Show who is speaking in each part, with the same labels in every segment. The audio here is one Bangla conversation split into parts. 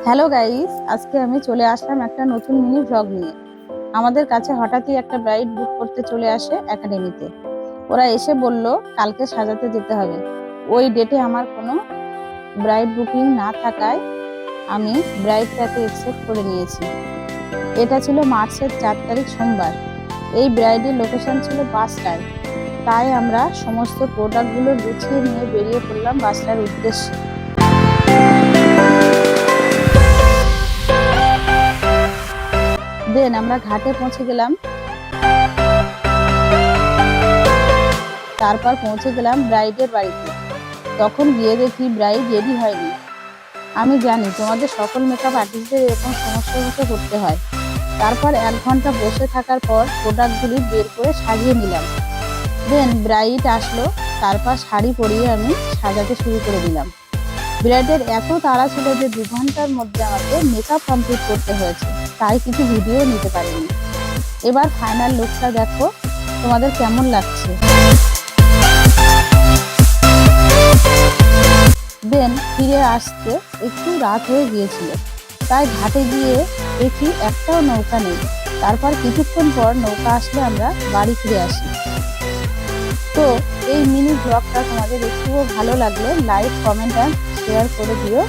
Speaker 1: হ্যালো গাইস, আজকে আমি চলে আসলাম একটা নতুন মিনি ভ্লগ নিয়ে। আমাদের কাছে হঠাৎই একটা ব্রাইড বুক করতে চলে আসে একাডেমিতে। ওরা এসে বলল কালকে সাজাতে যেতে হবে। ওই ডেটে আমার কোনো ব্রাইড বুকিং না থাকায় আমি ব্রাইডটাকে একসেপ্ট করে নিয়েছি। এটা ছিল মার্চের 4 তারিখ সোমবার। এই ব্রাইডের লোকেশন ছিল বাসটায়। তাই আমরা সমস্ত প্রোডাক্টগুলো গুছিয়ে নিয়ে বেরিয়ে পড়লাম বাসটার উদ্দেশ্যে। দেন আমরা ঘাটে পৌঁছে গেলাম। তারপর পৌঁছে গেলাম ব্রাইডের বাড়িতে। তখন গিয়ে দেখি ব্রাইড রেডি হয়নি। আমি জানি তোমাদের সকল মেকআপ আর্টিস্টদের এরকম সমস্যার মুখে পড়তে হয়। তারপর 1 ঘন্টা বসে থাকার পর প্রোডাক্টগুলি বের করে সাজিয়ে নিলাম। দেন ব্রাইড আসলো। তারপর শাড়ি পরিয়ে আমি সাজাতে শুরু করে দিলাম। ব্রাইডের এত তাড়া ছিল যে 2 ঘন্টার মধ্যে আমাকে মেকআপ কমপ্লিট করতে হয়েছে, তাই কিছু ভিডিও নিতে পারিনি। এবার ফাইনাল লুকটা দেখো, তোমাদের কেমন লাগছে। দেন ফিরে আসতে একটু রাত হয়ে গিয়েছিল, তাই ঘাটে গিয়ে দেখি একটাও নৌকা নেই। তারপর কিছুক্ষণ পর নৌকা আসলে আমরা বাড়ি ফিরে আসি। তো এই মিনি ব্লগটা তোমাদের একটুও ভালো লাগলে লাইক, কমেন্ট আর শেয়ার করে দিও।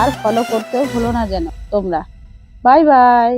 Speaker 1: আর ফলো করতেও ভুলো না যেন তোমরা। Bye bye.